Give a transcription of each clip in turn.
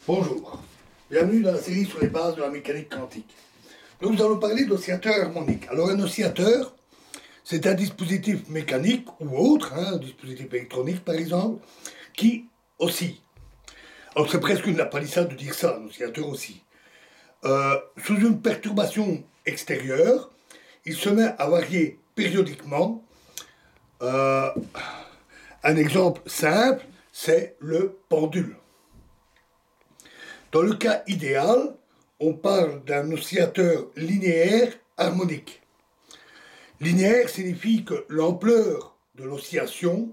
Bonjour, bienvenue dans la série sur les bases de la mécanique quantique. Nous allons parler d'oscillateur harmonique. Alors un oscillateur, c'est un dispositif mécanique ou autre, un dispositif électronique par exemple, qui oscille. Alors c'est presque une lapalissade de dire ça, un oscillateur oscille. Sous une perturbation extérieure, il se met à varier périodiquement. Un exemple simple, c'est le pendule. Dans le cas idéal, on parle d'un oscillateur linéaire harmonique. Linéaire signifie que l'ampleur de l'oscillation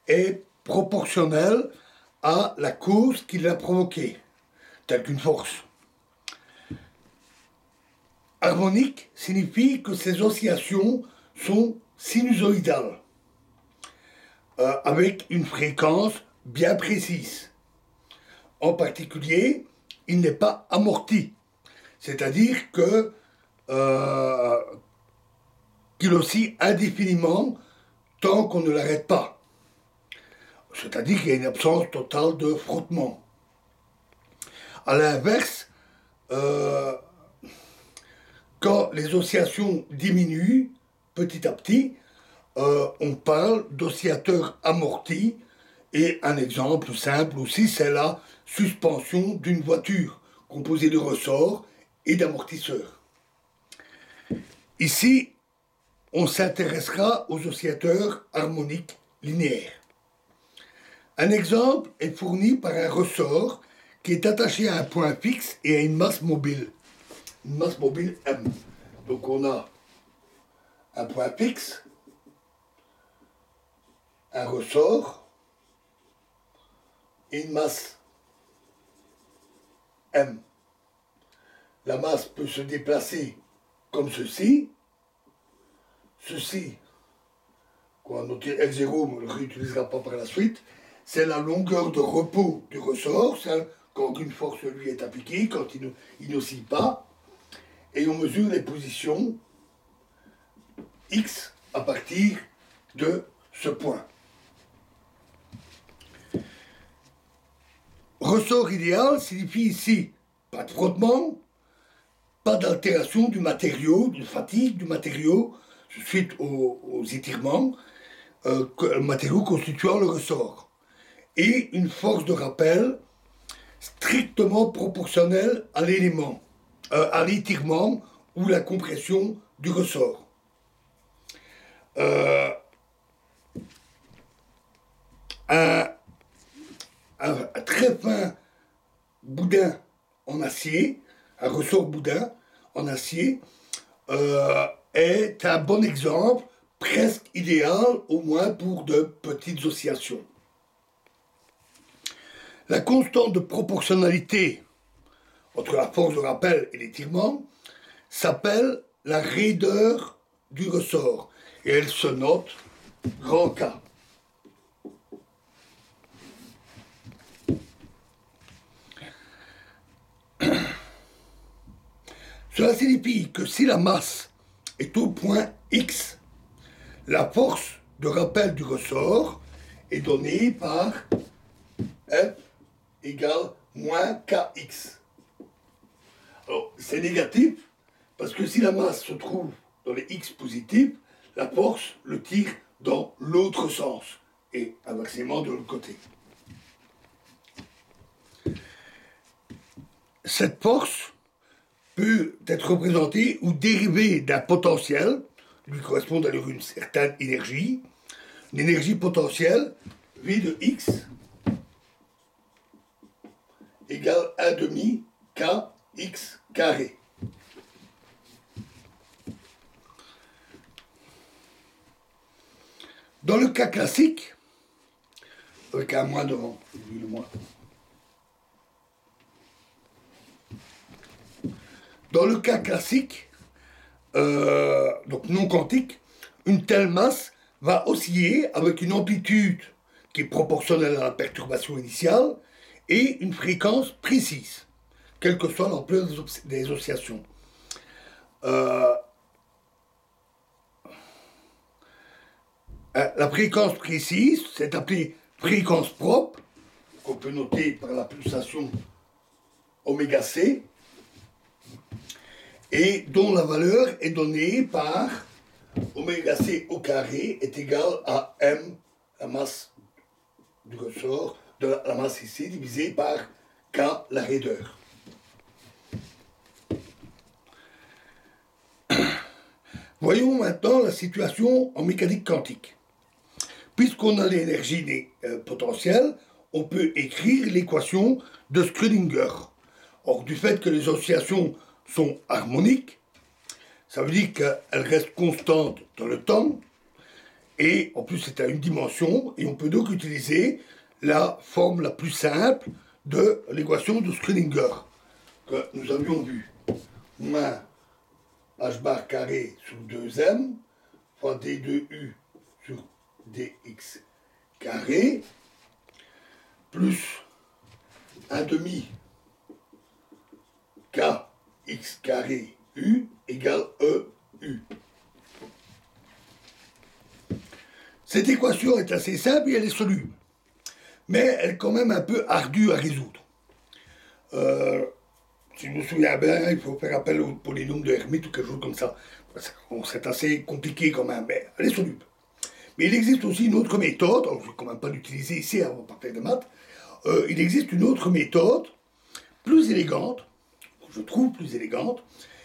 est proportionnelle à la cause qui l'a provoquée, telle qu'une force. Harmonique signifie que ces oscillations sont sinusoïdales, avec une fréquence bien précise. En particulier, il n'est pas amorti, c'est-à-dire qu'il oscille indéfiniment tant qu'on ne l'arrête pas. C'est-à-dire qu'il y a une absence totale de frottement. À l'inverse, quand les oscillations diminuent petit à petit, on parle d'oscillateur amorti. Et un exemple simple aussi, c'est la suspension d'une voiture, composée de ressorts et d'amortisseurs. Ici, on s'intéressera aux oscillateurs harmoniques linéaires. Un exemple est fourni par un ressort qui est attaché à un point fixe et à une masse mobile M. Donc on a un point fixe, un ressort et une masse M. La masse peut se déplacer comme ceci. Ceci, qu'on va noter F0, mais on ne le réutilisera pas par la suite, c'est la longueur de repos du ressort, c'est quand une force lui est appliquée, quand il n'oscille pas, et on mesure les positions X à partir de ce point. Ressort idéal signifie ici pas de frottement, pas d'altération du matériau, de fatigue du matériau suite aux étirements, le matériau constituant le ressort. Et une force de rappel strictement proportionnelle à l'élément, à l'étirement ou la compression du ressort. Un très fin boudin en acier, un ressort boudin en acier, est un bon exemple, presque idéal, au moins pour de petites oscillations. La constante de proportionnalité entre la force de rappel et l'étirement s'appelle la raideur du ressort, et elle se note grand K. Cela signifie que si la masse est au point X, la force de rappel du ressort est donnée par F égale moins Kx. Alors, c'est négatif, parce que si la masse se trouve dans les X positifs, la force le tire dans l'autre sens, et inversement de l'autre côté. Cette force peut être représentée ou dérivée d'un potentiel, lui correspond d'ailleurs une certaine énergie, une énergie potentielle, V de X égale 1 demi Kx carré. Dans le cas classique, avec un moins devant, le moins. Dans le cas classique, donc non quantique, une telle masse va osciller avec une amplitude qui est proportionnelle à la perturbation initiale et une fréquence précise, quelle que soit l'ampleur des oscillations. La fréquence précise, c'est appelé fréquence propre, qu'on peut noter par la pulsation oméga C, et dont la valeur est donnée par oméga C au carré est égal à m, la masse du ressort, de la masse ici, divisé par k, la raideur. Voyons maintenant la situation en mécanique quantique. Puisqu'on a l'énergie potentielle, on peut écrire l'équation de Schrödinger. Or, du fait que les oscillations sont harmoniques, ça veut dire qu'elles restent constantes dans le temps, et en plus c'est à une dimension, et on peut donc utiliser la forme la plus simple de l'équation de Schrödinger, que nous avions vue. Moins h bar carré sur 2m, fois d2u sur dx carré, plus 1 demi kx carré u égale EU. Cette équation est assez simple et elle est soluble, mais elle est quand même un peu ardue à résoudre. Si je me souviens bien, il faut faire appel au polynôme de Hermite ou quelque chose comme ça. C'est assez compliqué quand même, mais elle est soluble. Mais il existe aussi une autre méthode, alors je ne vais quand même pas l'utiliser ici, on va pas faire de maths. Il existe une autre méthode, plus élégante, je trouve plus élégante,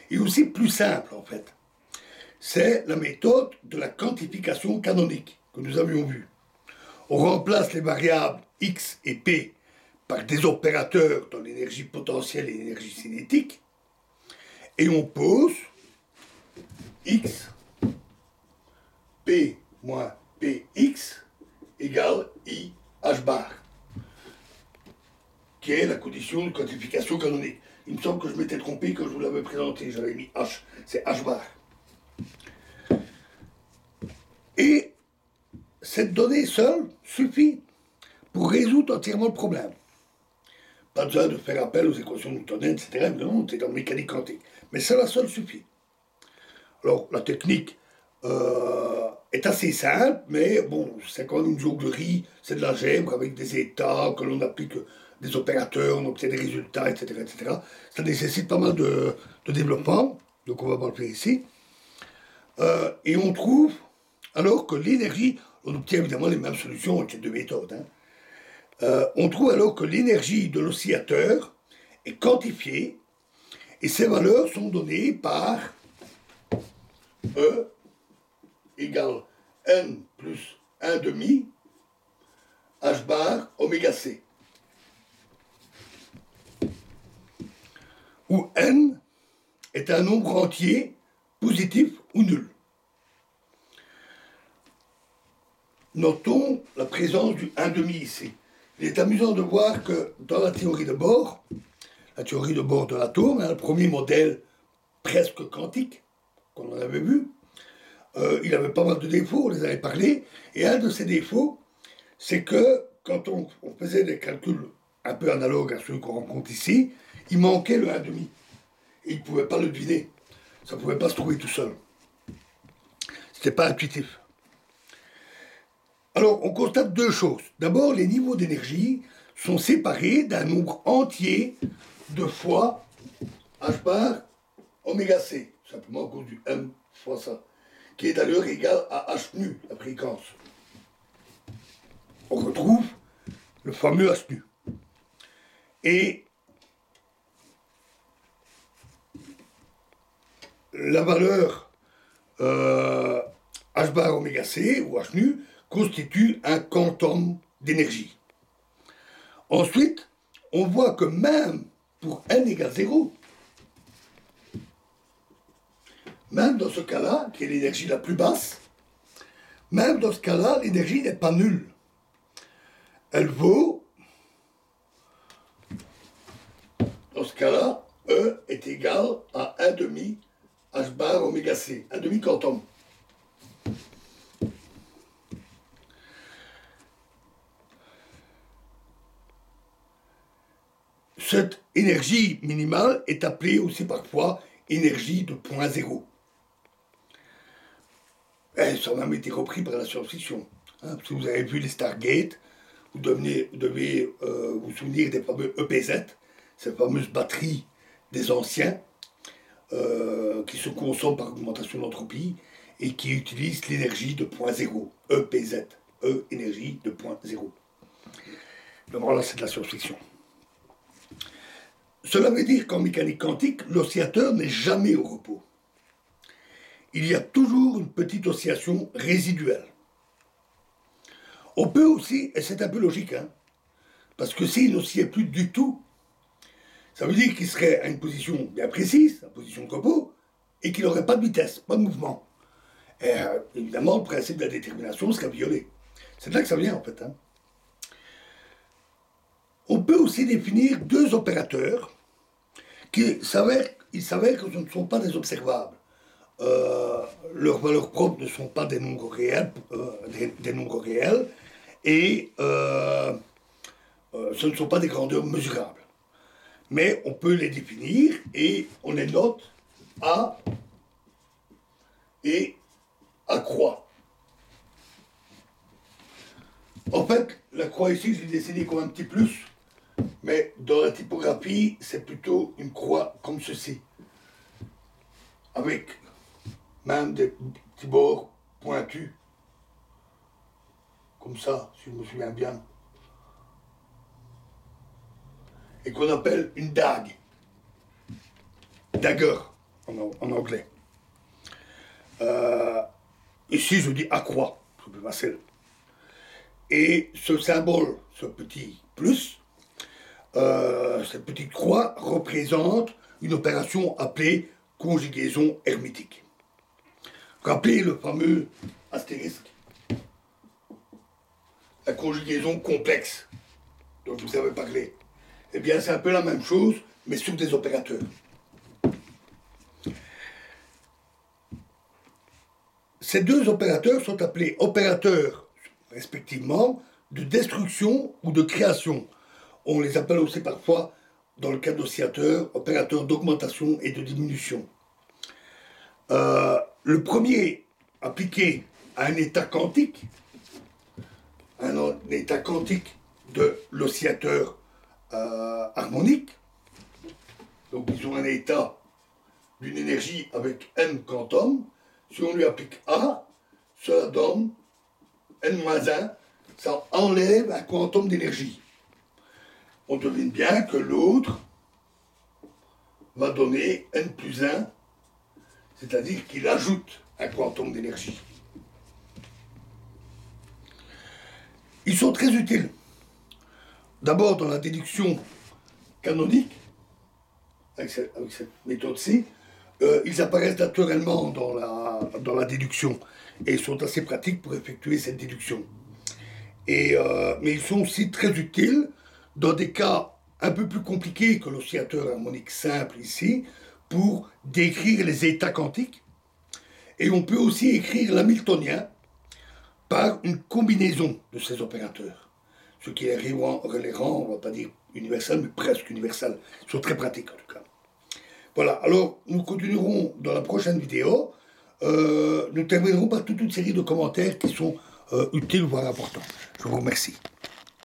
et aussi plus simple en fait. C'est la méthode de la quantification canonique que nous avions vue. On remplace les variables x et p par des opérateurs dans l'énergie potentielle et l'énergie cinétique, et on pose x, p moins px égale i h bar, qui est la condition de quantification canonique. Il me semble que je m'étais trompé quand je vous l'avais présenté, j'avais mis h, c'est h bar. Et cette donnée seule suffit pour résoudre entièrement le problème. Pas besoin de faire appel aux équations newtoniennes, etc. Non, c'est dans la mécanique quantique. Mais cela seul suffit. Alors, la technique est assez simple, mais bon, c'est quand même une jonglerie, c'est de l'algèbre avec des états, que l'on applique des opérateurs, on obtient des résultats, etc., etc. Ça nécessite pas mal de développement, donc on va pas le faire ici. Et on trouve alors que l'énergie, on obtient évidemment les mêmes solutions avec les deux méthodes, hein. On trouve alors que l'énergie de l'oscillateur est quantifiée et ses valeurs sont données par E égale n plus 1 demi h bar oméga c, où n est un nombre entier positif ou nul. Notons la présence du 1 demi ici. Il est amusant de voir que dans la théorie de Bohr de l'atome, le premier modèle presque quantique qu'on en avait vu, il avait pas mal de défauts, on les avait parlé, et un de ces défauts, c'est que quand on faisait des calculs un peu analogues à ceux qu'on rencontre ici, il manquait le 1,5. Et il ne pouvait pas le deviner. Ça ne pouvait pas se trouver tout seul. C'était pas intuitif. Alors, on constate deux choses. D'abord, les niveaux d'énergie sont séparés d'un nombre entier de fois h bar oméga c, simplement à cause du m fois ça, qui est d'ailleurs égal à h nu, la fréquence. On retrouve le fameux h nu. Et la valeur h bar oméga c, ou h nu, constitue un quantum d'énergie. Ensuite, on voit que même pour n égale 0, même dans ce cas-là, qui est l'énergie la plus basse, même dans ce cas-là, l'énergie n'est pas nulle. Elle vaut, dans ce cas-là, E est égal à 1 demi h bar oméga c, 1 demi quantum. Cette énergie minimale est appelée aussi parfois énergie de point zéro. Ça a même été repris par la science-fiction. Hein, si vous avez vu les Stargate, vous devez vous souvenir des fameux EPZ, ces fameuses batteries des anciens, qui se consomment par augmentation d'entropie et qui utilisent l'énergie de point zéro, EPZ, énergie de point zéro. Donc voilà, c'est de la science-fiction. Cela veut dire qu'en mécanique quantique, l'oscillateur n'est jamais au repos. Il y a toujours une petite oscillation résiduelle. On peut aussi, et c'est un peu logique, hein, parce que s'il n'oscillait plus du tout, ça veut dire qu'il serait à une position bien précise, la position de repos, et qu'il n'aurait pas de vitesse, pas de mouvement. Et évidemment, le principe de la détermination serait violé. C'est de là que ça vient, en fait. Hein. On peut aussi définir deux opérateurs qui s'avèrent que ce ne sont pas des observables. Leurs valeurs propres ne sont pas des nombres réels, et ce ne sont pas des grandeurs mesurables. Mais on peut les définir et on les note A et A croix. En fait, la croix ici, je l'ai dessinée comme un petit plus, mais dans la typographie, c'est plutôt une croix comme ceci, avec même des petits bords pointus, comme ça, si je me souviens bien, et qu'on appelle une dague, dagger en anglais. Ici, je dis à croix, c'est plus facile. Et ce symbole, ce petit plus, cette petite croix représente une opération appelée conjugaison hermétique. Rappelez le fameux astérisque, la conjugaison complexe dont je vous avais parlé. Eh bien, c'est un peu la même chose, mais sur des opérateurs. Ces deux opérateurs sont appelés opérateurs, respectivement, de destruction ou de création. On les appelle aussi parfois, dans le cas d'oscillateurs, opérateurs d'augmentation et de diminution. Le premier, appliqué à un état quantique de l'oscillateur harmonique, donc ils ont un état d'une énergie avec n quantum. Si on lui applique A, cela donne n-1, ça enlève un quantum d'énergie. On devine bien que l'autre va donner n plus 1, c'est-à-dire qu'il ajoute un quantum d'énergie. Ils sont très utiles. D'abord dans la déduction canonique, avec cette méthode-ci, ils apparaissent naturellement dans la déduction et sont assez pratiques pour effectuer cette déduction. Mais ils sont aussi très utiles dans des cas un peu plus compliqués que l'oscillateur harmonique simple ici, pour décrire les états quantiques. Et on peut aussi écrire l'hamiltonien par une combinaison de ces opérateurs. Ce qui les rend, on ne va pas dire universels, mais presque universels. Ils sont très pratiques en tout cas. Voilà, alors nous continuerons dans la prochaine vidéo. Nous terminerons par toute une série de commentaires qui sont utiles, voire importants. Je vous remercie.